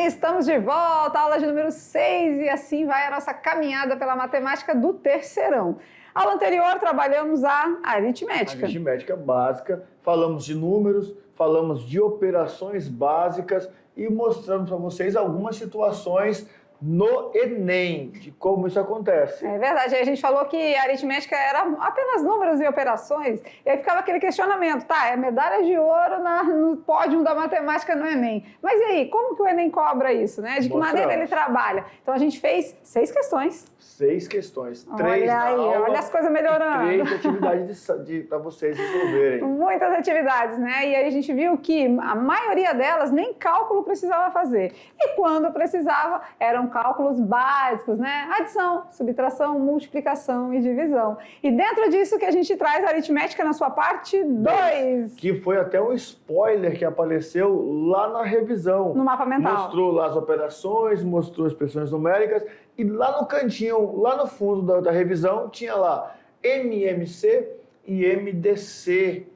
Estamos de volta, aula de número 6, e assim vai a nossa caminhada pela matemática do terceirão. Aula anterior trabalhamos a aritmética. Aritmética básica, falamos de números, falamos de operações básicas e mostramos para vocês algumas situações no Enem, de como isso acontece. É verdade, aí a gente falou que a aritmética era apenas números e operações, e aí ficava aquele questionamento, tá, é medalha de ouro no pódio da matemática no Enem. Mas e aí, como que o Enem cobra isso, né? De que maneira ele trabalha? Então a gente fez 6 questões. 6 questões, 3 olha na aí, aula, olha as coisas melhorando. 3 atividades para vocês resolverem. Muitas atividades, né? E aí a gente viu que a maioria delas nem cálculo precisava fazer. E quando precisava, eram cálculos básicos, né? Adição, subtração, multiplicação e divisão. E dentro disso que a gente traz a aritmética na sua parte 2. Que foi até um spoiler que apareceu lá na revisão. No mapa mental. Mostrou lá as operações, mostrou as expressões numéricas e lá no cantinho, lá no fundo da revisão, tinha lá MMC e MDC.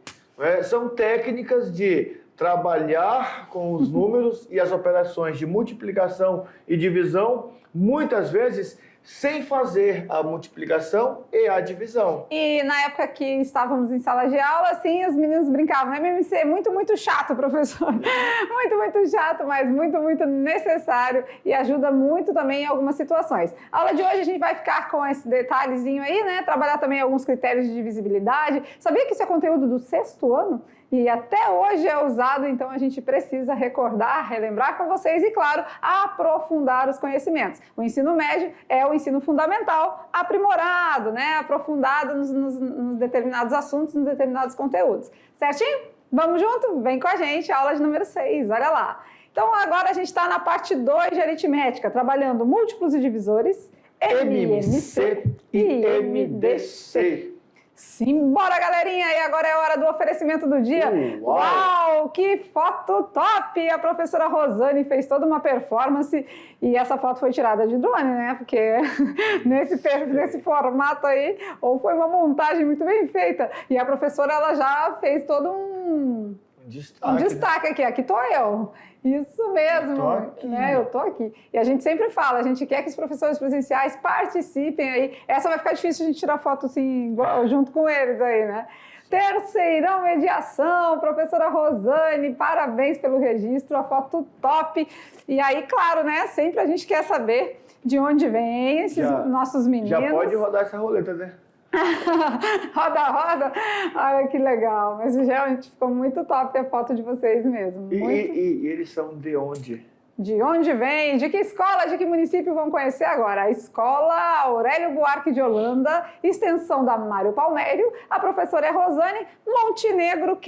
São técnicas de trabalhar com os números e as operações de multiplicação e divisão, muitas vezes sem fazer a multiplicação e a divisão. E na época que estávamos em sala de aula, assim, os meninos brincavam, né? MMC, muito chato, professor. Muito chato, mas muito necessário e ajuda muito também em algumas situações. A aula de hoje a gente vai ficar com esse detalhezinho aí, né? Trabalhar também alguns critérios de divisibilidade. Sabia que isso é conteúdo do 6º ano? E até hoje é usado, então a gente precisa recordar, relembrar com vocês e, claro, aprofundar os conhecimentos. O ensino médio é o ensino fundamental aprimorado, né? Aprofundado nos determinados assuntos, nos determinados conteúdos. Certinho? Vamos junto? Vem com a gente, aula de número 6, olha lá. Então agora a gente está na parte 2 de aritmética, trabalhando múltiplos e divisores, MMC e MDC. Simbora, galerinha! E agora é a hora do oferecimento do dia. Uau! Que foto top! A professora Rosane fez toda uma performance e essa foto foi tirada de drone, né? Porque nesse formato aí, ou foi uma montagem muito bem feita. E a professora, ela já fez todo um destaque aqui. Aqui tô eu. Isso mesmo, eu tô aqui. E a gente sempre fala, a gente quer que os professores presenciais participem aí. Essa vai ficar difícil a gente tirar foto assim, junto com eles aí, né? Terceirão Mediação, professora Rosane, parabéns pelo registro, a foto top. E aí, claro, né, sempre a gente quer saber de onde vêm esses nossos meninos. Já pode rodar essa roleta, né? Roda. Olha que legal. Mas realmente ficou muito top a foto de vocês mesmo. E eles são de onde? De onde vem? De que escola, de que município vão conhecer agora? A Escola Aurélio Buarque de Holanda, extensão da Mário Palmério. A professora é Rosane Montenegro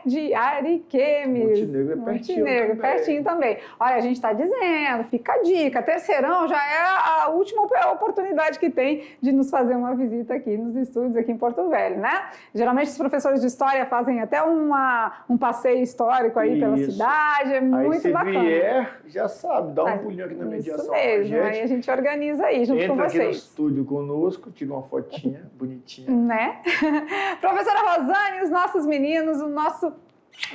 de Ariquemes. Montenegro é pertinho também. Olha, a gente está dizendo, fica a dica. Terceirão já é a última oportunidade que tem de nos fazer uma visita aqui nos estúdios, aqui em Porto Velho, né? Geralmente os professores de história fazem até um passeio histórico aí pela cidade, é muito bacana. Se vier, já sabe, dá um pulinho aqui na mediação. Isso mesmo, aí a gente organiza aí junto com vocês. Entra aqui no estúdio conosco, tira uma fotinha bonitinha. Né? Professora Rosane, os nossos meninos, o nosso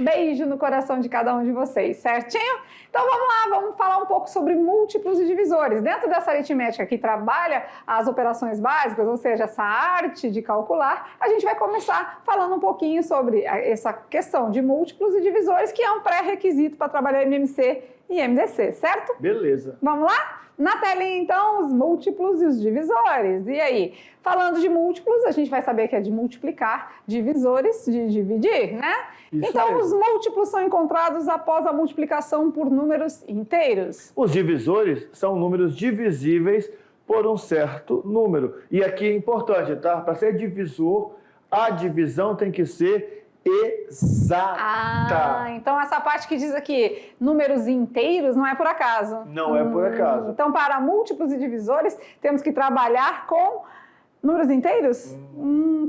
beijo no coração de cada um de vocês, certinho? Então vamos lá, vamos falar um pouco sobre múltiplos e divisores. Dentro dessa aritmética que trabalha as operações básicas, ou seja, essa arte de calcular, a gente vai começar falando um pouquinho sobre essa questão de múltiplos e divisores, que é um pré-requisito para trabalhar MMC e MDC, certo? Beleza. Vamos lá? Na telinha, então, os múltiplos e os divisores. E aí, falando de múltiplos, a gente vai saber que é de multiplicar, divisores, de dividir, né? Isso então, mesmo. Os múltiplos são encontrados após a multiplicação por números inteiros. Os divisores são números divisíveis por um certo número. E aqui é importante, tá? Para ser divisor, a divisão tem que ser exata. Então essa parte que diz aqui números inteiros não é por acaso. Não é por acaso. Então para múltiplos e divisores temos que trabalhar com números inteiros?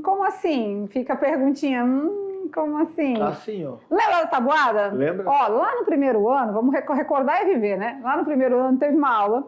Como assim? Fica a perguntinha. Como assim? Assim, ó. Lembra da tabuada? Lembra? Ó, lá no primeiro ano, vamos recordar e viver, né? Lá no primeiro ano teve uma aula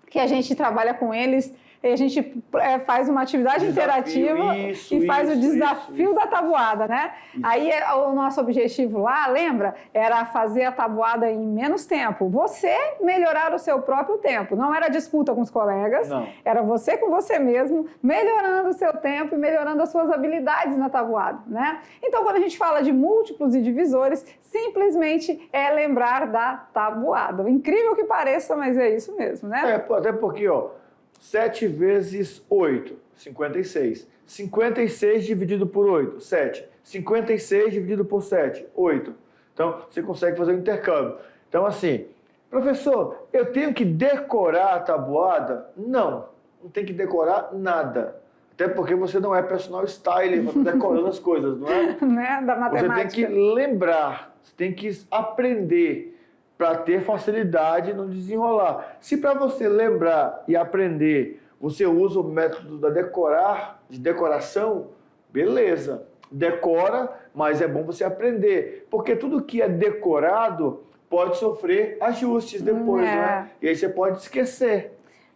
que a gente trabalha com eles E a gente faz uma atividade interativa e faz o desafio da tabuada, né? Isso. Aí o nosso objetivo lá, lembra? Era fazer a tabuada em menos tempo. Você melhorar o seu próprio tempo. Não era disputa com os colegas, não. Era você com você mesmo, melhorando o seu tempo e melhorando as suas habilidades na tabuada, né? Então, quando a gente fala de múltiplos e divisores, simplesmente é lembrar da tabuada. Incrível que pareça, mas é isso mesmo, né? Até porque, 7 vezes 8, 56. 56 dividido por 8, 7. 56 dividido por 7, 8. Então, você consegue fazer o intercâmbio. Então, assim, professor, eu tenho que decorar a tabuada? Não tem que decorar nada. Até porque você não é personal styler, decorando as coisas, não é? Né? Da matemática. Você tem que lembrar, você tem que aprender para ter facilidade no desenrolar. Se para você lembrar e aprender, você usa o método de decoração, beleza. Decora, mas é bom você aprender. Porque tudo que é decorado pode sofrer ajustes depois, né? E aí você pode esquecer.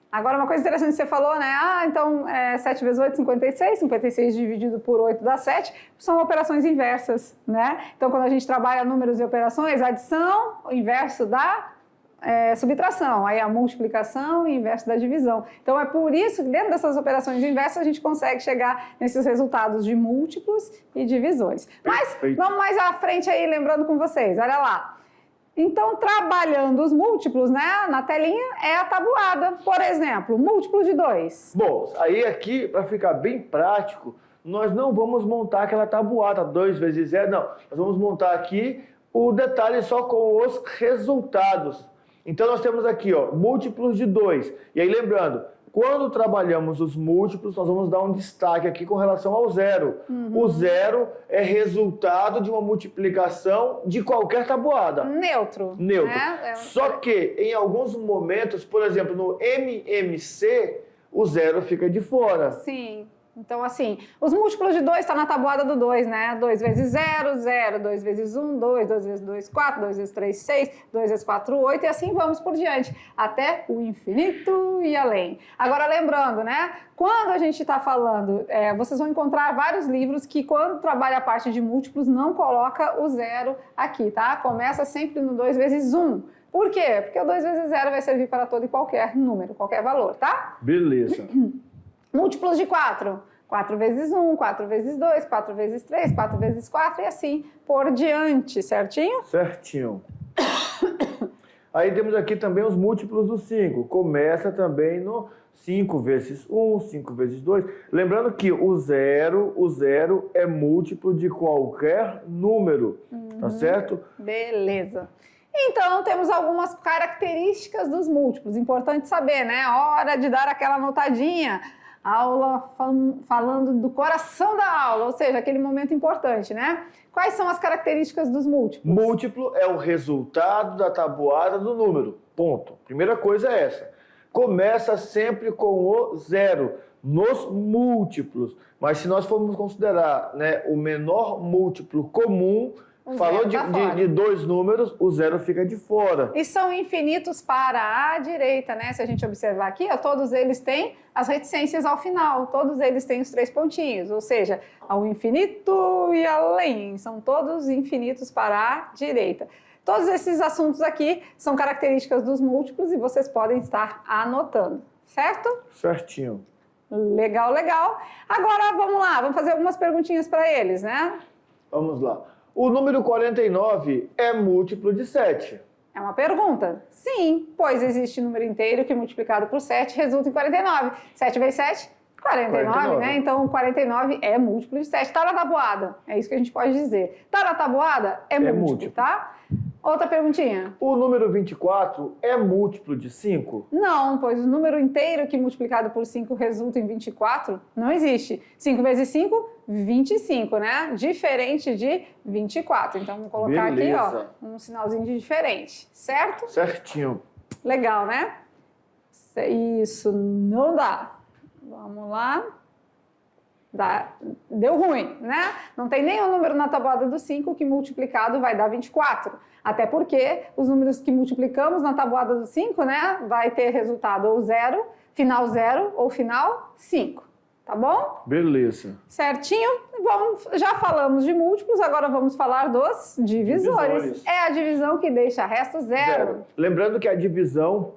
Agora, uma coisa interessante que você falou, né? Então, 7 vezes 8, 56. 56 dividido por 8 dá 7. São operações inversas, né? Então, quando a gente trabalha números e operações, adição, o inverso da subtração. Aí a multiplicação e inverso da divisão. Então, é por isso que dentro dessas operações inversas a gente consegue chegar nesses resultados de múltiplos e divisores. Mas, vamos mais à frente aí, lembrando com vocês. Olha lá. Então, trabalhando os múltiplos, né, na telinha, é a tabuada. Por exemplo, múltiplo de 2. Bom, aí aqui, para ficar bem prático, nós não vamos montar aquela tabuada, 2 vezes 0, não. Nós vamos montar aqui o detalhe só com os resultados. Então, nós temos aqui, múltiplos de 2. E aí, lembrando, quando trabalhamos os múltiplos, nós vamos dar um destaque aqui com relação ao 0. O 0 é resultado de uma multiplicação de qualquer tabuada. Neutro. Só que, em alguns momentos, por exemplo, no MMC, o 0 fica de fora. Sim. Então, assim, os múltiplos de 2 estão na tabuada do 2, né? 2 vezes 0, 0. 2 vezes 1, 2. 2 vezes 2, 4. 2 vezes 3, 6. 2 vezes 4, 8. E assim vamos por diante, até o infinito e além. Agora, lembrando, né? Quando a gente está falando, vocês vão encontrar vários livros que, quando trabalha a parte de múltiplos, não coloca o 0 aqui, tá? Começa sempre no 2 vezes 1. Por quê? Porque o 2 vezes 0 vai servir para todo e qualquer número, qualquer valor, tá? Beleza. Múltiplos de 4. 4 vezes 1, 4 vezes 2, 4 vezes 3, 4 vezes 4 e assim por diante, certinho? Certinho. Aí temos aqui também os múltiplos do 5. Começa também no 5 vezes 1, 5 vezes 2. Lembrando que o 0 é múltiplo de qualquer número, tá certo? Beleza. Então, temos algumas características dos múltiplos. Importante saber, né? Hora de dar aquela notadinha. Aula falando do coração da aula, ou seja, aquele momento importante, né? Quais são as características dos múltiplos? Múltiplo é o resultado da tabuada do número. Ponto. Primeira coisa é essa. Começa sempre com o 0 nos múltiplos. Mas se nós formos considerar, né, o menor múltiplo comum, falou de 2 números, o 0 fica de fora. E são infinitos para a direita, né? Se a gente observar aqui, todos eles têm as reticências ao final, todos eles têm os 3 pontinhos, ou seja, ao infinito e além, são todos infinitos para a direita. Todos esses assuntos aqui são características dos múltiplos e vocês podem estar anotando, certo? Certinho. Legal, legal. Agora vamos lá, vamos fazer algumas perguntinhas para eles, né? Vamos lá. O número 49 é múltiplo de 7. É uma pergunta? Sim, pois existe número inteiro que multiplicado por 7 resulta em 49. 7 vezes 7, 49, né? Então, 49 é múltiplo de 7. Está na tabuada, é isso que a gente pode dizer. Está na tabuada? É múltiplo, tá? Outra perguntinha. O número 24 é múltiplo de 5? Não, pois o número inteiro que multiplicado por 5 resulta em 24 não existe. 5 vezes 5, 25, né? Diferente de 24. Então, vamos colocar aqui, um sinalzinho de diferente, certo? Certinho. Legal, né? Isso não dá. Vamos lá. Deu ruim, né? Não tem nenhum número na tabuada do 5 que multiplicado vai dar 24. Até porque os números que multiplicamos na tabuada do 5, né, vai ter resultado ou 0, final 0 ou final 5, tá bom? Beleza. Certinho? Já falamos de múltiplos, agora vamos falar dos divisores. É a divisão que deixa resto zero. Lembrando que a divisão,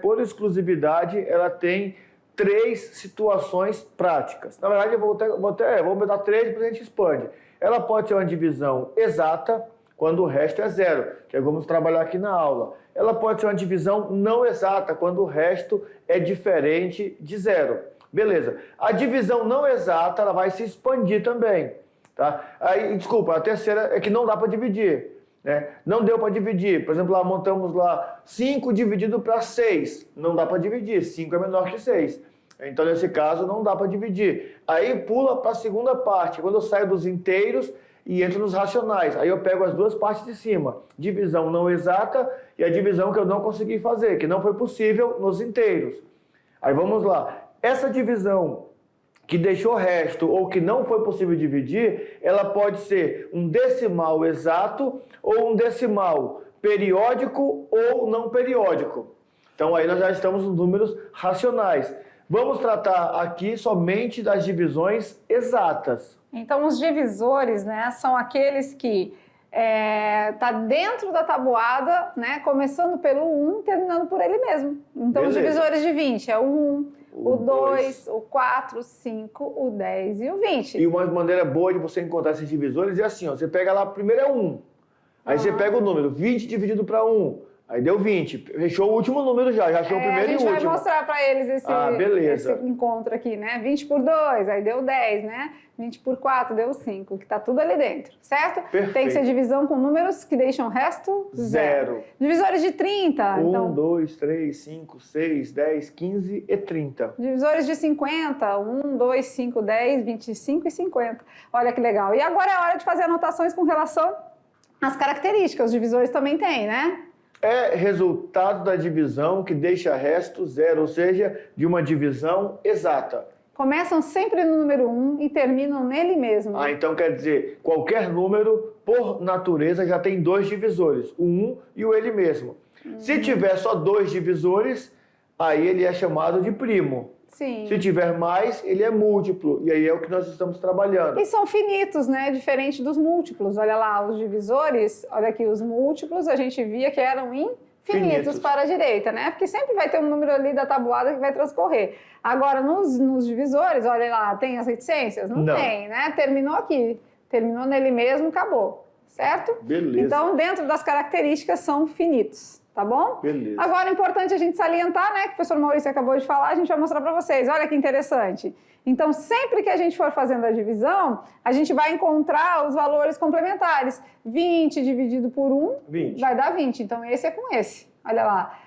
por exclusividade, ela tem 3 situações práticas. Na verdade, eu vou dar 3 para a gente expande. Ela pode ser uma divisão exata, quando o resto é zero, que é vamos trabalhar aqui na aula. Ela pode ser uma divisão não exata, quando o resto é diferente de zero. Beleza. A divisão não exata, ela vai se expandir também. Tá? Aí, desculpa, a terceira é que não dá para dividir. Né? Não deu para dividir. Por exemplo, lá montamos lá 5 dividido para 6. Não dá para dividir. 5 é menor que 6. Então, nesse caso, não dá para dividir. Aí pula para a segunda parte. Quando eu saio dos inteiros e entro nos racionais. Aí eu pego as 2 partes de cima. Divisão não exata e a divisão que eu não consegui fazer, que não foi possível nos inteiros. Aí vamos lá. Essa divisão que deixou resto ou que não foi possível dividir, ela pode ser um decimal exato ou um decimal periódico ou não periódico. Então aí nós já estamos nos números racionais. Vamos tratar aqui somente das divisões exatas. Então os divisores, né, são aqueles que tá dentro da tabuada, né, começando pelo 1, terminando por ele mesmo. Então Beleza. Os divisores de 20 é o 1, o 2, o 4, o 5, o 10 e o 20. E uma maneira boa de você encontrar esses divisores é assim, ó, você pega lá, primeiro é 1, aí você pega o número 20 dividido para 1, aí deu 20, fechou o último número já achou o primeiro e o último. A gente vai mostrar para eles esse encontro aqui, né? 20 por 2, aí deu 10, né? 20 por 4 deu 5, que tá tudo ali dentro, certo? Perfeito. Tem que ser divisão com números que deixam o resto zero. Divisores de 30. 1, 2, 3, 5, 6, 10, 15 e 30. Divisores de 50. 1, 2, 5, 10, 25 e 50. Olha que legal. E agora é hora de fazer anotações com relação às características. Os divisores também têm, né? É resultado da divisão que deixa resto zero, ou seja, de uma divisão exata. Começam sempre no número 1 e terminam nele mesmo. Então quer dizer, qualquer número, por natureza, já tem 2 divisores, o 1 e o ele mesmo. Se tiver só 2 divisores, aí ele é chamado de primo. Sim. Se tiver mais, ele é múltiplo, e aí é o que nós estamos trabalhando. E são finitos, né? Diferente dos múltiplos. Olha lá, os divisores, olha aqui, os múltiplos, a gente via que eram infinitos para a direita, né? Porque sempre vai ter um número ali da tabuada que vai transcorrer. Agora, nos divisores, olha lá, tem as reticências? Não tem, né? Terminou aqui. Terminou nele mesmo, acabou. Certo? Beleza. Então, dentro das características, são finitos. Tá bom? Beleza. Agora, é importante a gente salientar, né? Que o professor Maurício acabou de falar, a gente vai mostrar para vocês. Olha que interessante. Então, sempre que a gente for fazendo a divisão, a gente vai encontrar os valores complementares. 20 dividido por 1 vai dar 20. Então, esse é com esse. Olha lá.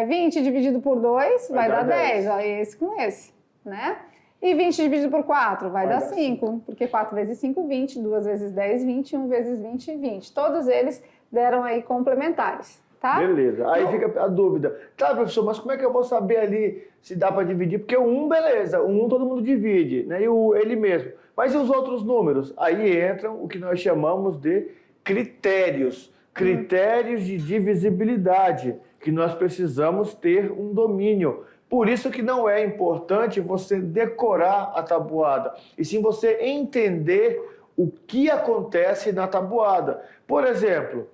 20 dividido por 2 vai dar 10. Olha, esse com esse, né? E 20 dividido por 4 vai dar 5. Porque 4 vezes 5, 20. 2 vezes 10, 20. 1 vezes 20, 20. Todos eles deram aí complementares. Tá? Beleza. Aí fica a dúvida. Tá, professor, mas como é que eu vou saber ali se dá para dividir? Porque o 1, beleza, o 1 todo mundo divide, né? E ele mesmo. Mas e os outros números? Aí entram o que nós chamamos de critérios. Critérios de divisibilidade, que nós precisamos ter um domínio. Por isso que não é importante você decorar a tabuada, e sim você entender o que acontece na tabuada. Por exemplo,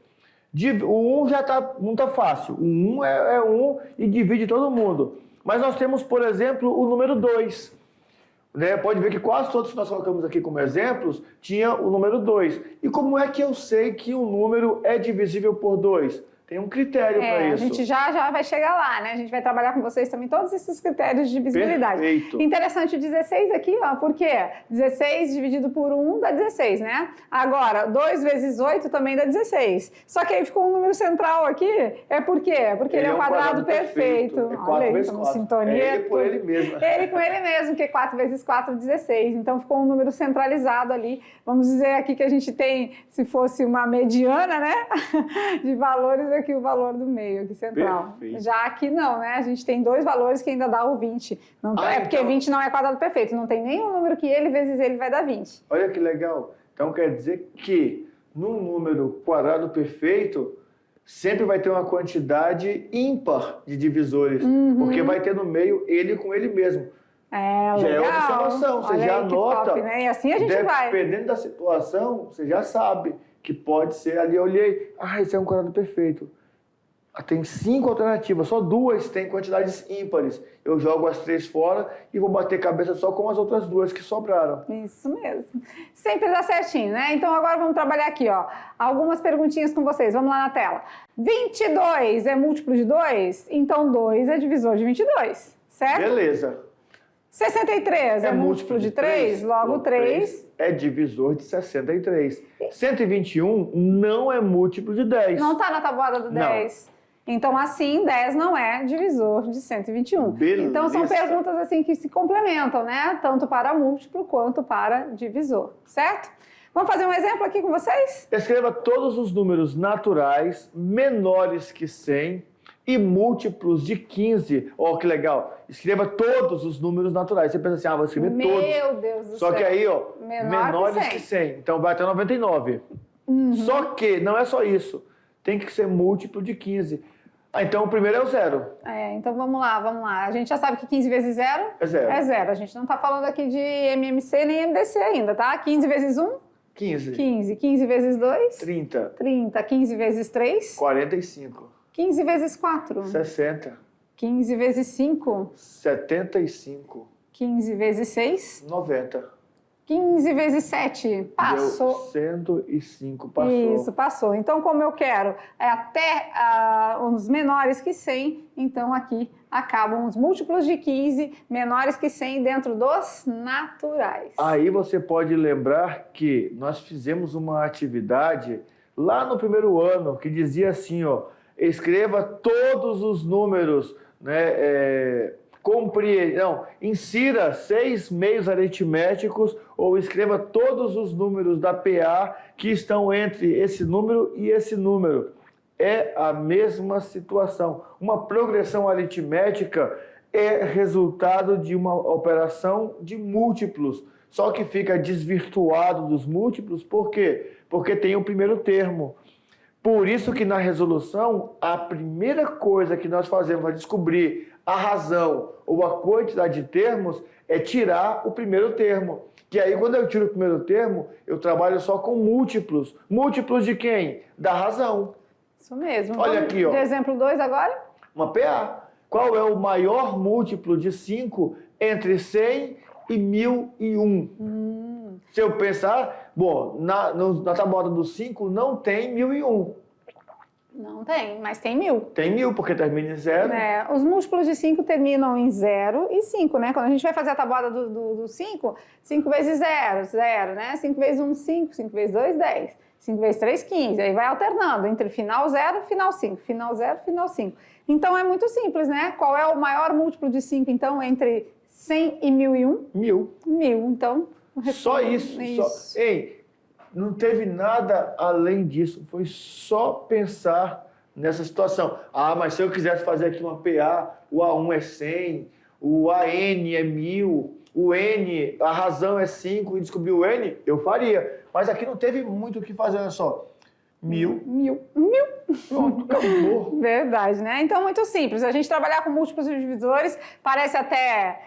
o 1 já não está fácil. O 1 é 1 e divide todo mundo. Mas nós temos, por exemplo, o número 2. Né? Pode ver que quase todos que nós colocamos aqui como exemplos tinha o número 2. E como é que eu sei que um número é divisível por 2? Tem um critério para isso. A gente já vai chegar lá, né? A gente vai trabalhar com vocês também todos esses critérios de divisibilidade. Perfeito. Interessante o 16 aqui, ó, por quê? 16 dividido por 1 dá 16, né? Agora, 2 vezes 8 também dá 16. Só que aí ficou um número central aqui, por quê? Porque ele é um quadrado perfeito. É 4 vezes 4. Sintonia. É ele por ele mesmo. Ele com ele mesmo, que 4 vezes 4, 16. Então ficou um número centralizado ali. Vamos dizer aqui que a gente tem, se fosse uma mediana, né? De valores, aqui o valor do meio, aqui central. Perfeito. Já aqui não, né? A gente tem 2 valores que ainda dá o 20. Não, porque então... 20 não é quadrado perfeito. Não tem nenhum número que ele vezes ele vai dar 20. Olha que legal. Então quer dizer que num número quadrado perfeito, sempre vai ter uma quantidade ímpar de divisores, porque vai ter no meio ele com ele mesmo. É, Já legal. é observação, você Olha já aí, que anota. top, né? E assim a gente vai. Dependendo da situação, você já sabe que pode ser ali. Eu olhei, esse é um quadrado perfeito. Tem 5 alternativas, só 2 têm quantidades ímpares. Eu jogo as 3 fora e vou bater cabeça só com as outras 2 que sobraram. Isso mesmo. Sempre dá certinho, né? Então agora vamos trabalhar aqui, ó. Algumas perguntinhas com vocês. Vamos lá na tela. 22 é múltiplo de 2? Então 2 é divisor de 22, certo? Beleza. 63 é múltiplo de 3? Logo 3 é divisor de 63. 121 não é múltiplo de 10. não está na tabuada do 10. Então, assim, 10 não é divisor de 121. Beleza. Então, são perguntas assim que se complementam, né? Tanto para múltiplo quanto para divisor, certo? Vamos fazer um exemplo aqui com vocês? Escreva todos os números naturais menores que 100 e múltiplos de 15. Ó, que legal. Escreva todos os números naturais. Você pensa assim, vou escrever todos. Meu Deus do céu. Só que aí, ó, menores que 100. Então, vai até 99. Só que não é só isso. Tem que ser múltiplo de 15. Então o primeiro é o 0. Então vamos lá. A gente já sabe que 15 vezes 0 é 0. É 0. A gente não está falando aqui de MMC nem MDC ainda, tá? 15 vezes 1? 15. 15. 15 vezes 2? 30. 30. 15 vezes 3? 45. 15 vezes 4? 60. 15 vezes 5? 75. 15 vezes 6? 90. 15 vezes 7? Passou. Deu 105, passou. Isso, passou. Então, como eu quero até os menores que 100, então aqui acabam os múltiplos de 15 menores que 100 dentro dos naturais. Aí você pode lembrar que nós fizemos uma atividade lá no primeiro ano que dizia assim, ó, escreva todos os números, né, insira 6 meios aritméticos ou escreva todos os números da PA que estão entre esse número e esse número. É a mesma situação. Uma progressão aritmética é resultado de uma operação de múltiplos, só que fica desvirtuado dos múltiplos, por quê? Porque tem o primeiro termo. Por isso que na resolução, a primeira coisa que nós fazemos para descobrir a razão ou a quantidade de termos é tirar o primeiro termo. Que aí, quando eu tiro o primeiro termo, eu trabalho só com múltiplos. Múltiplos de quem? Da razão. Isso mesmo. Olha aqui, ó. De exemplo 2 agora? Uma PA. Qual é o maior múltiplo de 5 entre 100 e 1001? Se eu pensar, na tabuada do 5 não tem 1001. Não tem, mas tem 1000. Tem 1000, porque termina em 0. Os múltiplos de 5 terminam em 0 e 5, né? Quando a gente vai fazer a tabuada do 5, 5 vezes 0, 0, né? 5 vezes 1, 5, 5 vezes 2, 10. 5 vezes 3, 15. Aí vai alternando entre final 0 e final 5. Final 0 final 5. Então é muito simples, né? Qual é o maior múltiplo de 5, então, entre 100 e 1001? 1000. 1000, então... Só isso. Só... Ei, não teve nada além disso. Foi só pensar nessa situação. Mas se eu quisesse fazer aqui uma PA, o A1 é 100, o AN é 1000, o N, a razão é 5 e descobrir o N, eu faria. Mas aqui não teve muito o que fazer, olha só. 1000. Pronto, acabou. Verdade, né? Então, muito simples. A gente trabalhar com múltiplos e divisores parece até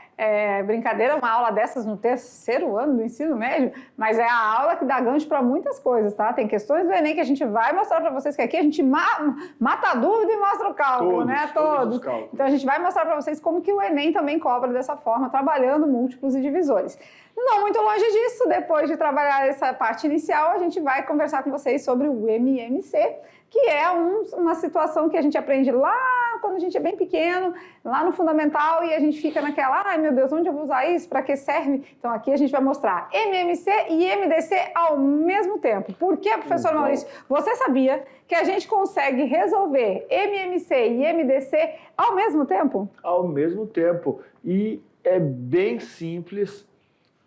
brincadeira, uma aula dessas no terceiro ano do ensino médio, mas é a aula que dá gancho para muitas coisas, tá? Tem questões do Enem que a gente vai mostrar para vocês, que aqui a gente mata a dúvida e mostra o cálculo, né? Todos. Então, a gente vai mostrar para vocês como que o Enem também cobra dessa forma, trabalhando múltiplos e divisores. Não muito longe disso, depois de trabalhar essa parte inicial, a gente vai conversar com vocês sobre o MMC, que é uma situação que a gente aprende lá quando a gente é bem pequeno, lá no fundamental, e a gente fica naquela, ai meu Deus, onde eu vou usar isso? Para que serve? Então aqui a gente vai mostrar MMC e MDC ao mesmo tempo. Por quê, professor Maurício? Você sabia que a gente consegue resolver MMC e MDC ao mesmo tempo? Ao mesmo tempo. E é bem simples.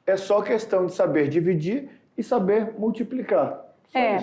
É só questão de saber dividir e saber multiplicar.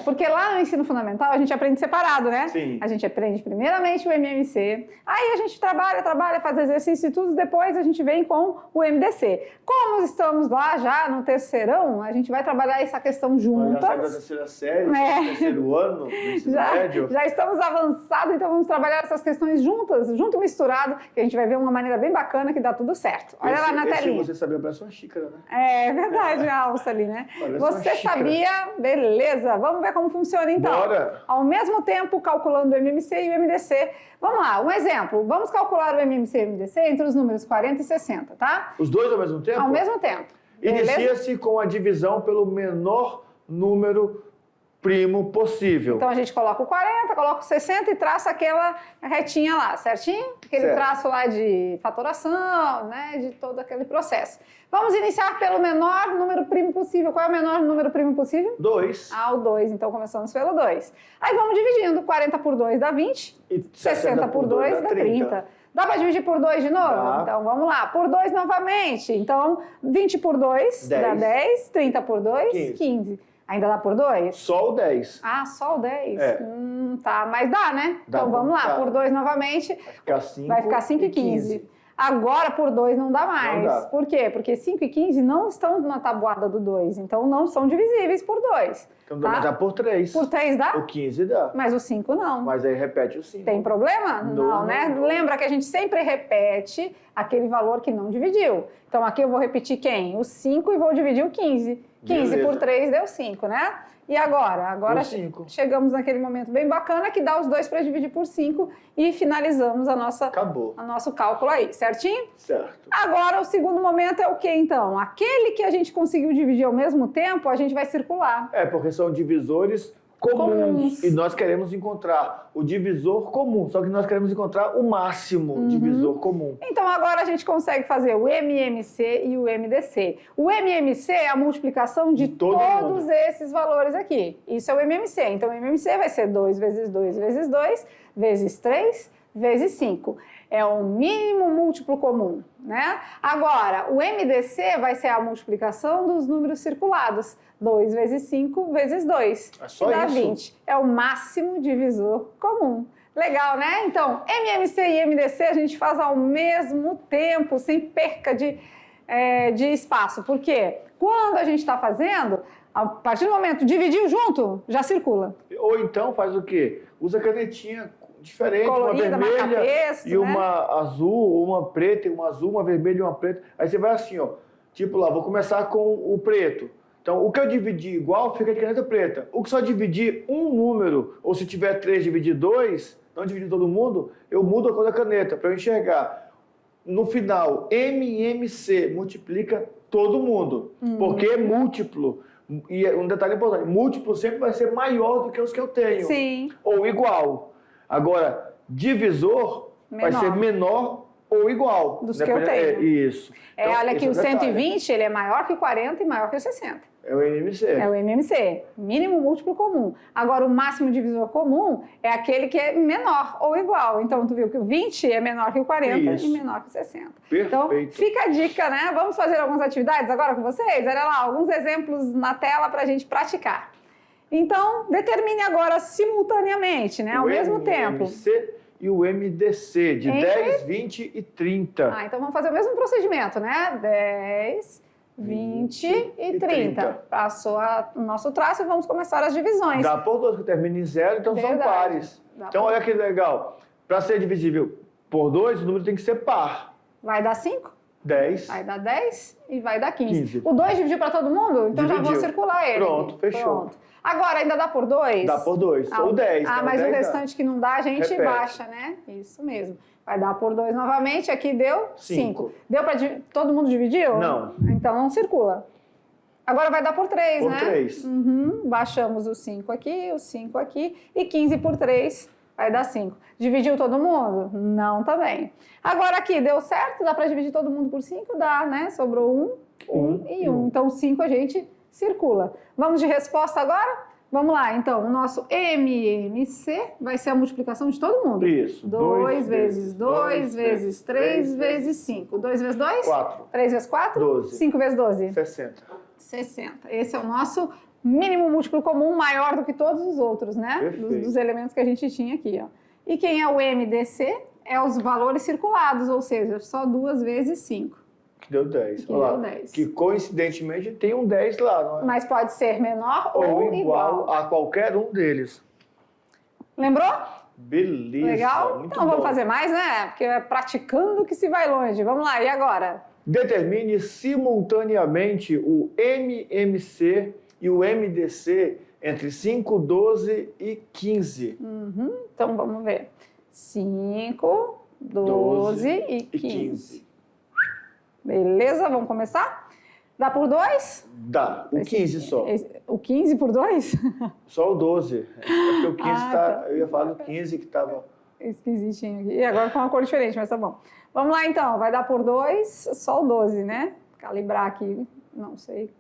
Porque lá no ensino fundamental a gente aprende separado, né? Sim. A gente aprende primeiramente o MMC, aí a gente trabalha, faz exercício e tudo, depois a gente vem com o MDC. Como estamos lá já no terceirão, a gente vai trabalhar essa questão juntas. Já sai da terceira série, terceiro ano, do ensino médio. Já estamos avançados, então vamos trabalhar essas questões juntas, junto misturado, que a gente vai ver uma maneira bem bacana que dá tudo certo. Olha lá na telinha. Você sabia, parece uma xícara, né? É verdade, a alça ali, né? Parece Você sabia? Beleza. Vamos ver como funciona então. Bora. Ao mesmo tempo, calculando o MMC e o MDC. Vamos lá, um exemplo. Vamos calcular o MMC e o MDC entre os números 40 e 60, tá? Os dois ao mesmo tempo? Ao mesmo tempo. Inicia-se com a divisão pelo menor número primo possível. Então a gente coloca o 40, coloca o 60 e traça aquela retinha lá, certinho? Aquele Certo. traço lá de fatoração, né? De todo aquele processo. Vamos iniciar pelo menor número primo possível. Qual é o menor número primo possível? 2. O 2. Então começamos pelo 2. Aí vamos dividindo. 40 por 2 dá 20. E 60 por 2 dá 30. Dá para dividir por 2 de novo? Dá. Então vamos lá. Por 2 novamente. Então 20 por 2 dá 10. 30 por 2, 15. Ainda dá por 2? Só o 10. Só o 10? É. Tá, mas dá, né? Dá, então vamos lá, dá. por 2 novamente, Vai ficar 5 e 15. Agora por 2 não dá mais. Não dá. Por quê? Porque 5 e 15 não estão na tabuada do 2, então não são divisíveis por 2. Então dá por 3. Por 3 dá? O 15 dá. Mas o 5 não. Mas aí repete o 5. Tem problema? Não, né? Não. Lembra que a gente sempre repete aquele valor que não dividiu. Então aqui eu vou repetir quem? O 5 e vou dividir o 15. 15 Beleza. por 3 deu 5, né? E agora? Agora Por 5. chegamos naquele momento bem bacana que dá os dois para dividir por 5 e finalizamos Acabou. o nosso cálculo aí, certinho? Certo. Agora o segundo momento é o que então? Aquele que a gente conseguiu dividir ao mesmo tempo, a gente vai circular. Porque são divisores comuns. E nós queremos encontrar o divisor comum. Só que nós queremos encontrar o máximo divisor comum. Então agora a gente consegue fazer o MMC e o MDC. O MMC é a multiplicação de todos esses valores aqui. Isso é o MMC. Então o MMC vai ser 2 vezes 2 vezes 2 vezes 3 vezes 5. É o mínimo múltiplo comum, né? Agora, o MDC vai ser a multiplicação dos números circulados. 2 vezes 5 vezes 2. É só dá isso. 20. É o máximo divisor comum. Legal, né? Então, MMC e MDC a gente faz ao mesmo tempo, sem perca de espaço. Por quê? Quando a gente está fazendo, a partir do momento dividiu junto, já circula. Ou então faz o quê? Usa canetinha diferente, Colorida, uma vermelha marca-texto, e uma azul, uma preta, uma azul, uma vermelha e uma preta. Aí você vai assim, ó. Tipo lá, vou começar com o preto. Então, o que eu dividir igual fica de caneta preta. O que só dividir um número, ou se tiver 3, dividir 2, não dividir todo mundo, eu mudo a cor da caneta para eu enxergar. No final, MMC multiplica todo mundo, porque é múltiplo. E um detalhe importante, múltiplo sempre vai ser maior do que os que eu tenho. Sim. Ou igual. Agora, divisor vai ser menor ou igual. Dos que eu tenho. Isso. Então, olha aqui, o detalhe. 120 ele é maior que o 40 e maior que o 60. É o MMC. É o MMC, mínimo múltiplo comum. Agora, o máximo divisor comum é aquele que é menor ou igual. Então, tu viu que o 20 é menor que o 40 Isso. e menor que o 60. Perfeito. Então, fica a dica, né? Vamos fazer algumas atividades agora com vocês? Olha lá, alguns exemplos na tela para a gente praticar. Então, determine agora simultaneamente, né? Ao mesmo tempo. O MMC e o MDC, de 10, 20 e 30. Então vamos fazer o mesmo procedimento, né? 10, 20 e 30. Passou o nosso traço e vamos começar as divisões. Dá por 2, que termina em 0, então são pares. Então, olha que legal. Para ser divisível por 2, o número tem que ser par. Vai dar 5? 10. Vai dar 10 e vai dar 15. 15. O 2 dividiu para todo mundo? Então já vou Dividiu. circular ele. Pronto, fechou. Pronto. Agora, ainda dá por 2? Dá por 2. Ou 10. Mas 10 o restante que não dá, a gente Repete. baixa, né? Isso mesmo. Vai dar por 2 novamente. Aqui deu 5. Deu para todo mundo dividiu? Não. Então não circula. Agora vai dar por 3, né? Por 3. Baixamos o 5 aqui, o 5 aqui. E 15 por 3 vai dar 5. Dividiu todo mundo? Não também. Agora aqui, deu certo? Dá para dividir todo mundo por 5? Dá, né? Sobrou 1 e 1. Então 5 a gente circula. Vamos de resposta agora? Vamos lá, então, o nosso MMC vai ser a multiplicação de todo mundo. Isso. 2 vezes 2 vezes 3 vezes 5. 2 vezes 2? 4. 3 vezes 4? 12. 5 vezes 12? 60. 60. Esse é o nosso mínimo múltiplo comum maior do que todos os outros, né? Perfeito. Dos elementos que a gente tinha aqui, ó. E quem é o MDC? É os valores circulados, ou seja, só 2 vezes 5. Que deu 10. Que Olha deu lá, 10. que coincidentemente tem um 10 lá, não é? Mas pode ser menor Ou igual. igual a qualquer um deles. Lembrou? Beleza. Legal? Muito Então vamos bom. fazer mais, né? Porque é praticando que se vai longe. Vamos lá, e agora? Determine simultaneamente o MMC e o MDC entre 5, 12 e 15. Então vamos ver. 5, 12 e 15. Beleza, vamos começar? Dá por 2? Dá, o 15 só. O 15 por 2? Só o 12. É porque o 15 tá. eu ia falar do 15 que estava... Esquisitinho aqui. E agora com uma cor diferente, mas tá bom. Vamos lá então, vai dar por 2, só o 12, né? Calibrar aqui, não sei.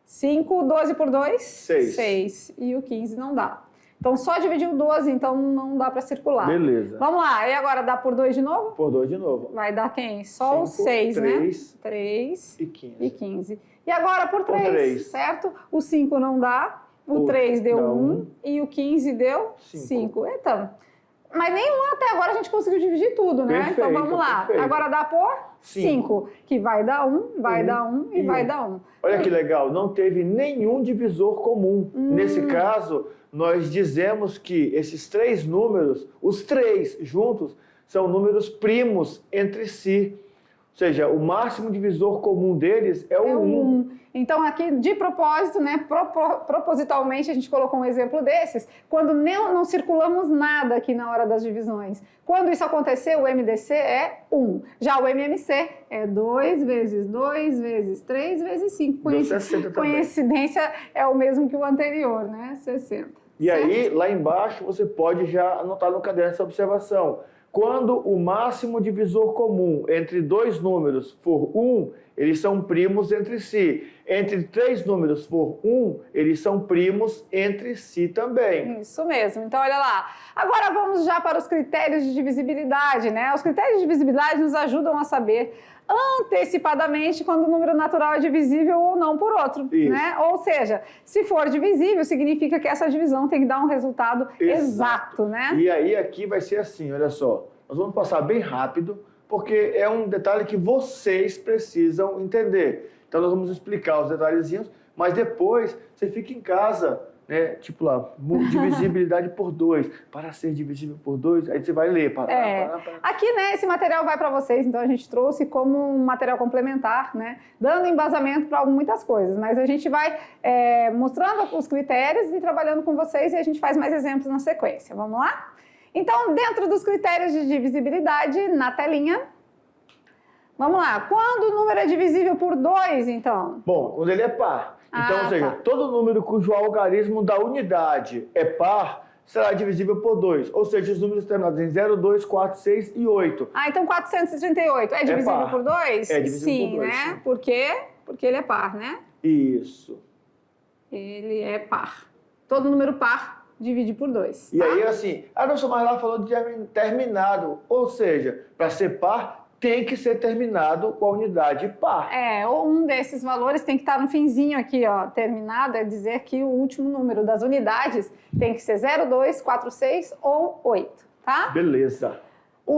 5, 12 por 2? 6. 6. E o 15 não dá. Então só dividir o 12, então não dá para circular. Beleza. Vamos lá, e agora dá por 2 de novo? Por 2 de novo. Vai dar quem? Só o 5, 6, né? 3 3 e 15. e 15. E agora por Por 3, três. certo? O 5 não dá, o O 3 deu dá 1 um. e o 15 deu Cinco. 5. Então, mas nenhum até agora a gente conseguiu dividir tudo, né? Perfeito, Então vamos lá. perfeito. Agora dá por 5, que vai dar 1, vai Um dar 1 e e vai um. dar 1. Olha que legal, não teve nenhum divisor comum. Nesse caso, nós dizemos que esses 3 números, os 3 juntos, são números primos entre si. Ou seja, o máximo divisor comum deles é o 1. Então aqui, de propósito, né, propositalmente, a gente colocou um exemplo desses, quando não circulamos nada aqui na hora das divisões. Quando isso acontecer, o MDC é 1. Já o MMC é 2 vezes 2 vezes 3 vezes 5. Deu 60 também. Coincidência é o mesmo que o anterior, né? 60. E aí, lá embaixo, você pode já anotar no caderno essa observação. Quando o máximo divisor comum entre 2 números for 1, eles são primos entre si. Entre 3 números for 1, eles são primos entre si também. Isso mesmo. Então, olha lá. Agora vamos já para os critérios de divisibilidade, né? Os critérios de divisibilidade nos ajudam a saber antecipadamente quando o número natural é divisível ou não por outro, Isso. né? Ou seja, se for divisível, significa que essa divisão tem que dar um resultado exato, né? E aí aqui vai ser assim, olha só. Nós vamos passar bem rápido, porque é um detalhe que vocês precisam entender. Então nós vamos explicar os detalhezinhos, mas depois você fica em casa, né? Tipo lá, divisibilidade por 2. Para ser divisível por 2, aí você vai ler. Parar. Aqui, né, esse material vai para vocês, então a gente trouxe como um material complementar, né? Dando embasamento para muitas coisas, mas a gente vai mostrando os critérios e trabalhando com vocês e a gente faz mais exemplos na sequência. Vamos lá? Então, dentro dos critérios de divisibilidade, na telinha, vamos lá. Quando o número é divisível por 2, então? Bom, quando ele é par. Então, ou seja, tá. todo número cujo algarismo da unidade é par será divisível por 2. Ou seja, os números terminados em 0, 2, 4, 6 e 8. Então 438 é divisível par. por 2? É divisível Sim, por 2. né? Sim. Por quê? Porque ele é par, né? Isso. Ele é par. Todo número par divide por 2. E aí, assim, a nossa mais lá falou de terminado. Ou seja, para ser par, tem que ser terminado com a unidade par. Ou um desses valores tem que estar no finzinho aqui, ó. Terminado é dizer que o último número das unidades tem que ser 0, 2, 4, 6 ou 8, tá? Beleza.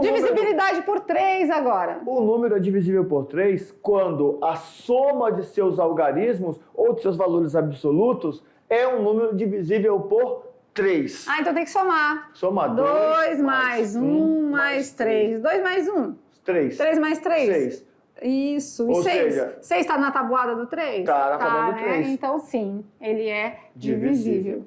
Divisibilidade por 3 agora. O número é divisível por 3 quando a soma de seus algarismos ou de seus valores absolutos é um número divisível por 3. Então tem que somar. Somar 2 mais 1 mais 3. 2 mais 1. 3. 3 mais 3. 6. Isso. E Ou 6? seja, 6 está na tabuada do 3? Tá na tabuada do né? 3. Então, sim, ele é divisível.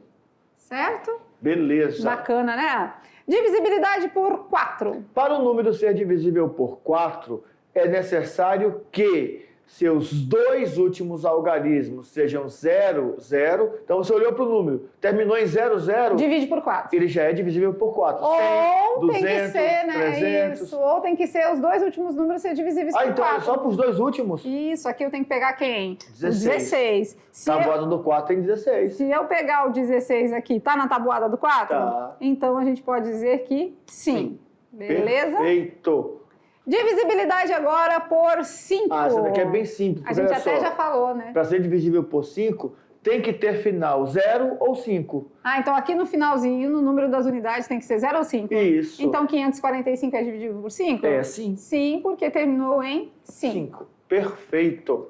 Certo? Beleza. Bacana, né? Divisibilidade por 4. Para o número ser divisível por 4, é necessário que seus 2 últimos algarismos sejam 0, 0. Então você olhou para o número, terminou em 0, 0. Divide por 4. Ele já é divisível por 4. Ou 100, 200, tem que ser, né? 300. Isso. Ou tem que ser os 2 últimos números ser divisíveis por Então 4. é só para os 2 últimos? Isso, aqui eu tenho que pegar quem? 16. O 16. Tabuada do 4 tem 16. Se eu pegar o 16 aqui, tá na tabuada do 4? Tá. Então a gente pode dizer que sim. Beleza? Perfeito. Divisibilidade agora por 5. Essa daqui é bem simples. A gente até já falou, né? Para ser divisível por 5, tem que ter final 0 ou 5. Ah, então aqui no finalzinho, no número das unidades, tem que ser 0 ou 5? Isso. Então 545 é dividível por 5? É, sim. Sim, porque terminou em 5. 5. Perfeito.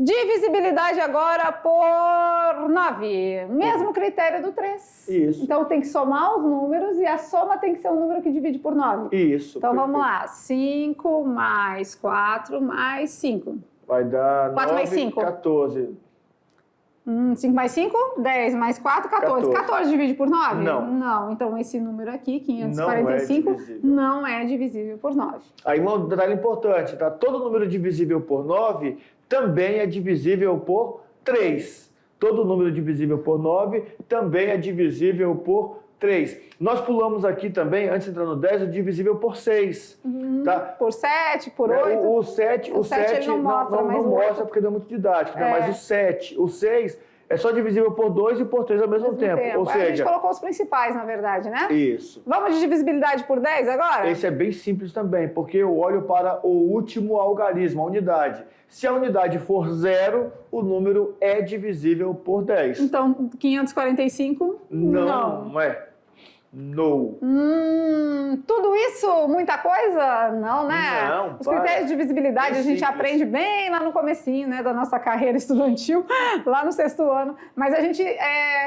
Divisibilidade agora por 9. Mesmo critério do 3. Isso. Então tem que somar os números e a soma tem que ser um número que divide por 9. Isso. Então perfeito. vamos lá. 5 mais 4 mais 5. Vai dar 4 mais 9, 5. 14. 5 mais 5, 10 mais 4, 14. 14 divide por 9? Não. Não. Então esse número aqui, Não é 545, divisível. não é divisível por 9. Aí um detalhe importante, tá? Todo número divisível por 9 também é divisível por 3. Todo número divisível por 9 também é divisível por 3. Nós pulamos aqui também, antes de entrar no 10, o divisível por 6. Tá? Por 7, por 8. O 7 ele não mostra, mas o mostra oito- porque não é muito didático, né? É. Mas o 7, o 6 é só divisível por 2 e por 3 ao mesmo tempo. Ou A gente seja, colocou os principais, na verdade, né? isso. Vamos de divisibilidade por 10 agora? Esse é bem simples também, porque eu olho para o último algarismo, a unidade. Se a unidade for 0, o número é divisível por 10. Então, 545? Não é. No. Tudo isso, muita coisa? Não, né? Não, Os para. critérios de visibilidade Bem a gente simples. aprende bem lá no comecinho, né, da nossa carreira estudantil, lá no 6º ano. Mas a gente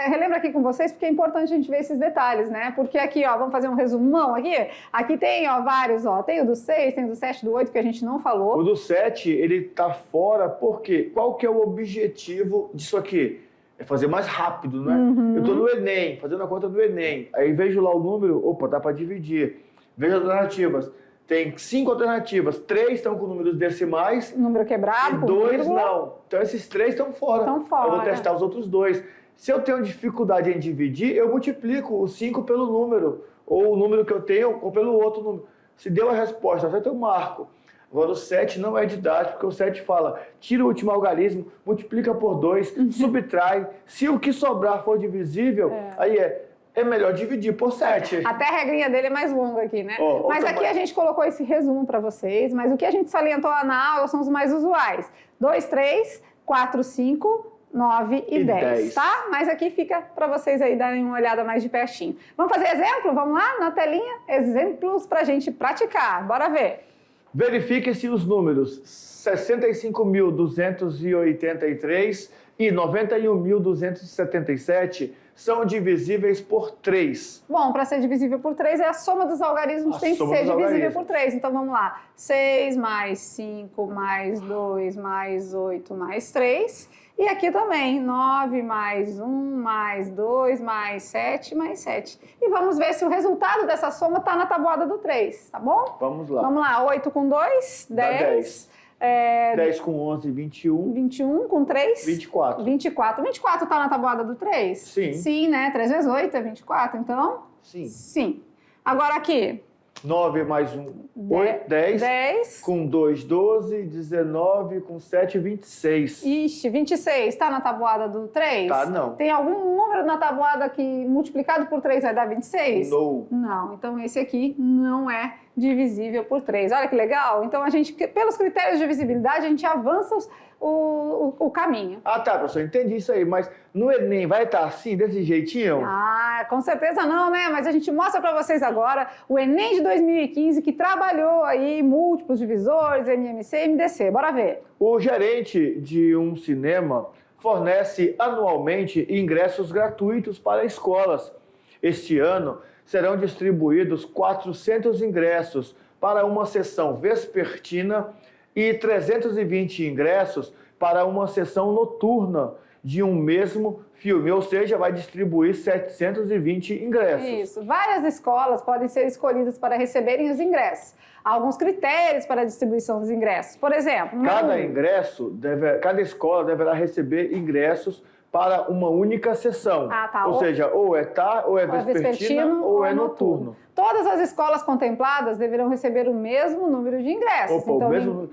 relembra aqui com vocês porque é importante a gente ver esses detalhes, né? Porque aqui, ó, vamos fazer um resumão aqui. Aqui tem, ó, vários, ó. Tem o do 6, tem o do 7, do 8, que a gente não falou. O do 7, ele tá fora, por quê? Qual que é o objetivo disso aqui? É fazer mais rápido, né? Eu tô no Enem, fazendo a conta do Enem. Aí vejo lá o número, opa, dá para dividir. Vejo as alternativas. Tem 5 alternativas, 3 estão com números decimais Número quebrado, e com 2 vírgula. não. Então esses 3 estão fora. Estão fora. Eu vou testar os outros 2. Se eu tenho dificuldade em dividir, eu multiplico o 5 pelo número, ou o número que eu tenho, ou pelo outro número. Se deu a resposta, até eu marco. Agora o 7 não é didático, porque o 7 fala, tira o último algarismo, multiplica por 2, subtrai. Se o que sobrar for divisível, aí é melhor dividir por 7. Até a regrinha dele é mais longa aqui, né? Ó, mas o aqui tamanho. a gente colocou esse resumo para vocês, mas o que a gente salientou lá na aula são os mais usuais. 2, 3, 4, 5, 9 e 10, tá? Mas aqui fica para vocês aí darem uma olhada mais de pertinho. Vamos fazer exemplo? Vamos lá na telinha? Exemplos para a gente praticar. Bora ver. Verifique se os números 65.283 e 91.277 são divisíveis por 3. Bom, para ser divisível por 3 é a soma dos algarismos, A tem que soma ser dos divisível algarismos. por 3. Então vamos lá. 6 mais 5 mais 2 mais 8 mais 3. E aqui também, 9 mais 1 mais 2 mais 7 mais 7. E vamos ver se o resultado dessa soma está na tabuada do 3, tá bom? Vamos lá. Vamos lá, 8 com 2, Dá 10. 10 com 11, 21. 21 com 3, 24. 24. 24 está na tabuada do 3? Sim. Sim, né? 3 vezes 8 é 24, então? Sim. Sim. Agora aqui. 9 mais 1, 8, 10. 10. Com 2, 12. 19. Com 7, 26. Ixi, 26 está na tabuada do 3? Tá, não. Tem algum número na tabuada que multiplicado por 3 vai dar 26? No. Não, então esse aqui não é divisível por 3. Olha que legal. Então, pelos critérios de divisibilidade, a gente avança o caminho. Ah, tá, professor, entendi isso aí. Mas no Enem vai estar assim, desse jeitinho? Ah, com certeza não, né? Mas a gente mostra para vocês agora o Enem de 2015, que trabalhou aí múltiplos divisores, MMC e MDC. Bora ver. O gerente de um cinema fornece anualmente ingressos gratuitos para escolas. Este ano serão distribuídos 400 ingressos para uma sessão vespertina e 320 ingressos para uma sessão noturna de um mesmo filme, ou seja, vai distribuir 720 ingressos. Isso. Várias escolas podem ser escolhidas para receberem os ingressos. Há alguns critérios para a distribuição dos ingressos. Por exemplo, Cada escola deverá receber ingressos para uma única sessão. Ah, tá. Ou seja, ou é vespertina ou é noturno. Todas as escolas contempladas deverão receber o mesmo número de ingressos. Opa,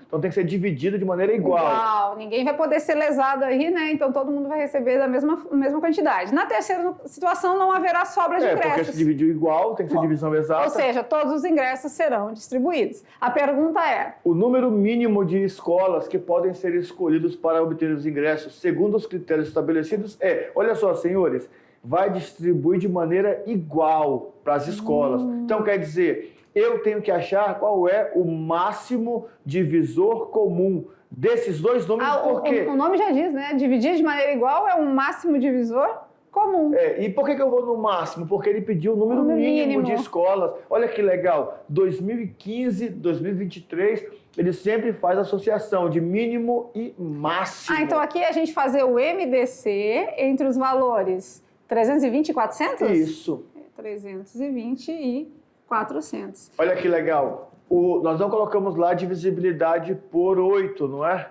então tem que ser dividido de maneira igual. Ninguém vai poder ser lesado aí, né? Então todo mundo vai receber da mesma quantidade. Na terceira situação não haverá sobra de ingressos. Porque se dividiu igual, tem que ser divisão exata. Ou seja, todos os ingressos serão distribuídos. A pergunta é: o número mínimo de escolas que podem ser escolhidos para obter os ingressos segundo os critérios estabelecidos estabelecidos é, olha só, senhores, vai distribuir de maneira igual para as escolas. Então, quer dizer, eu tenho que achar qual é o máximo divisor comum desses dois números, por quê? O nome já diz, né? Dividir de maneira igual é um máximo divisor comum. E por que eu vou no máximo? Porque ele pediu o número mínimo de escolas. Olha que legal, 2015, 2023, ele sempre faz associação de mínimo e máximo. Então aqui a gente fazer o MDC entre os valores 320 e 400? Isso. 320 e 400. Olha que legal. Nós não colocamos lá divisibilidade por 8, não é?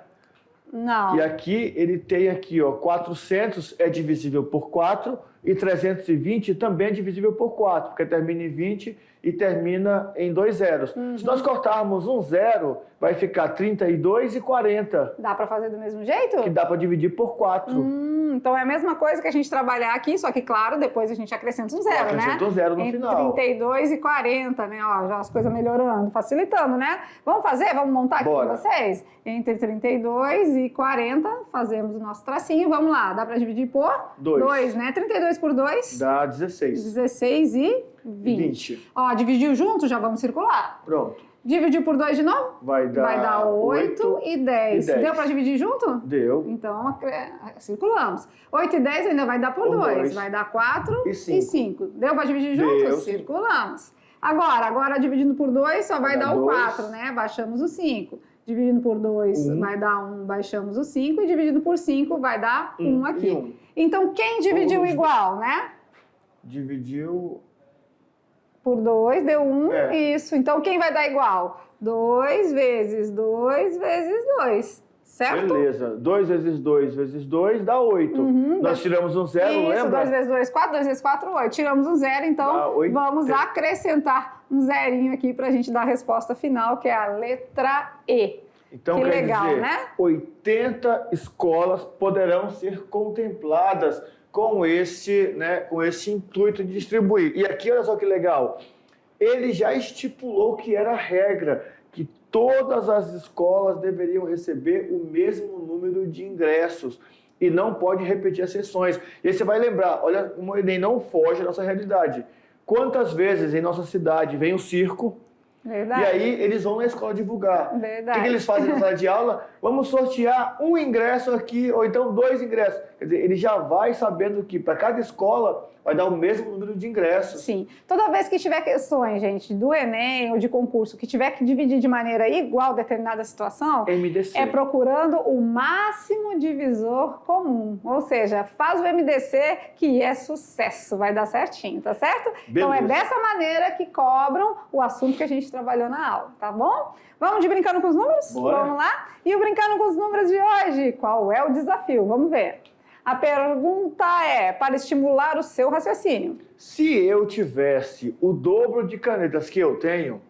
Não. E aqui ele tem aqui, ó, 400 é divisível por 4 e 320 também é divisível por 4, porque termina em 20 e termina em 2 zeros. Se nós cortarmos um zero, vai ficar 32 e 40. Dá para fazer do mesmo jeito? Que dá para dividir por 4. Então é a mesma coisa que a gente trabalhar aqui, só que, claro, depois a gente acrescenta um zero, né? Acrescenta um zero no final. 32 e 40, né? Ó, já as coisas melhorando, facilitando, né? Vamos fazer? Vamos montar aqui com vocês? Entre 32 e 40, fazemos o nosso tracinho. Vamos lá, dá para dividir por 2, né? 32 por 2? Dá 16. 16 e 20. Ó, dividiu junto, já vamos circular. Pronto. Dividiu por 2 de novo? Vai dar 8 e 10. Deu para dividir junto? Deu. Então, circulamos. 8 e 10 ainda vai dar por 2. Vai dar 4 e 5. Deu para dividir junto? Deu. Circulamos. Agora dividindo por 2 só vai dar o 4, né? Baixamos o 5. Dividindo por 2 vai dar 1, baixamos o 5. E dividindo por 5 vai dar 1 aqui. Então, quem dividiu igual, né? Dividiu... Por 2 deu 1, isso. Então, quem vai dar igual? 2 vezes 2 vezes 2, certo? Beleza. 2 vezes 2 vezes 2 dá 8. Nós tiramos um zero, isso, lembra? 2 vezes 2, 4, 2 vezes 4, 8. Tiramos um zero, então vamos acrescentar um zerinho aqui para a gente dar a resposta final, que é a letra E. Então, que quer legal, dizer, né? 80 escolas poderão ser contempladas com esse intuito de distribuir. E aqui, olha só que legal, ele já estipulou que era a regra, que todas as escolas deveriam receber o mesmo número de ingressos e não pode repetir as sessões. E aí você vai lembrar, olha como o Enem não foge da nossa realidade. Quantas vezes em nossa cidade vem o circo, Verdade. E aí eles vão na escola divulgar. Verdade. O que eles fazem na sala de aula? Vamos sortear um ingresso aqui, ou então 2 ingressos. Quer dizer, ele já vai sabendo que para cada escola vai dar o mesmo número de ingressos. Sim. Toda vez que tiver questões, gente, do Enem ou de concurso, que tiver que dividir de maneira igual determinada situação, MDC. é procurando o máximo divisor comum. Ou seja, faz o MDC que é sucesso, vai dar certinho, tá certo? Beleza. Então é dessa maneira que cobram o assunto que a gente trabalhou na aula, tá bom? Vamos de Brincando com os Números? Bora. Vamos lá? E o Brincando com os Números de hoje, qual é o desafio? Vamos ver. A pergunta é para estimular o seu raciocínio. Se eu tivesse o dobro de canetas que eu tenho,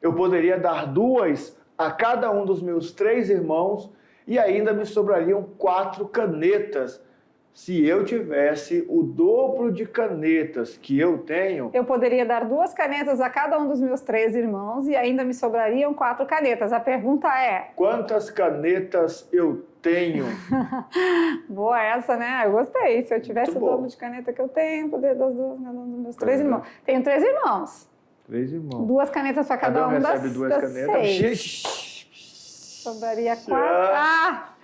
eu poderia dar 2 a cada um dos meus 3 irmãos e ainda me sobrariam 4 canetas. Se eu tivesse o dobro de canetas que eu tenho... Eu poderia dar 2 canetas a cada um dos meus 3 irmãos e ainda me sobrariam 4 canetas. A pergunta é... Quantas canetas eu tenho? Boa essa, né? Eu gostei. Se eu tivesse o dobro de caneta que eu tenho, eu poderia dar as 2 a cada um dos meus 3 irmãos. Tenho 3 irmãos. 3 irmãos. 2 canetas para cada um das 6. 2 canetas. Sobraria 4.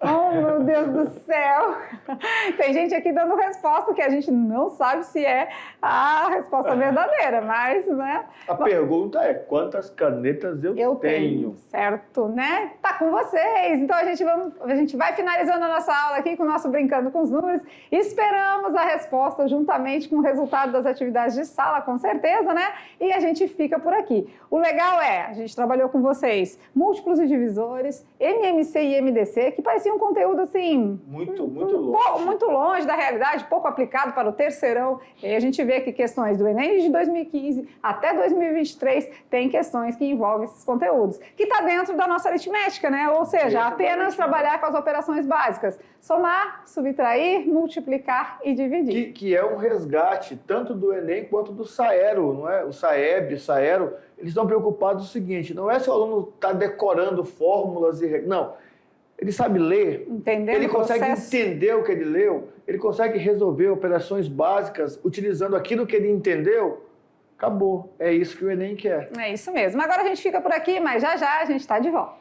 Oh, meu Deus do céu! Tem gente aqui dando resposta que a gente não sabe se é a resposta verdadeira, mas, né? A pergunta é, quantas canetas eu tenho? Certo, né? Tá com vocês! Então a gente vai finalizando a nossa aula aqui com o nosso Brincando com os Números. Esperamos a resposta juntamente com o resultado das atividades de sala, com certeza, né? E a gente fica por aqui. O legal é, a gente trabalhou com vocês múltiplos e divisores, MMC e MDC, que pareciam um conteúdo assim... Muito longe. Muito longe da realidade, pouco aplicado para o terceirão. E a gente vê que questões do Enem de 2015 até 2023 tem questões que envolvem esses conteúdos. Que está dentro da nossa aritmética, né? Ou seja, apenas trabalhar com as operações básicas. Somar, subtrair, multiplicar e dividir. Que é um resgate tanto do Enem quanto do Saero, não é? O Saeb, Saero, eles estão preocupados com o seguinte, não é se o aluno está decorando fórmulas e... Não. ele sabe ler, Entendendo ele o consegue processo. entender o que ele leu, ele consegue resolver operações básicas utilizando aquilo que ele entendeu, acabou. É isso que o Enem quer. É isso mesmo. Agora a gente fica por aqui, mas já já a gente está de volta.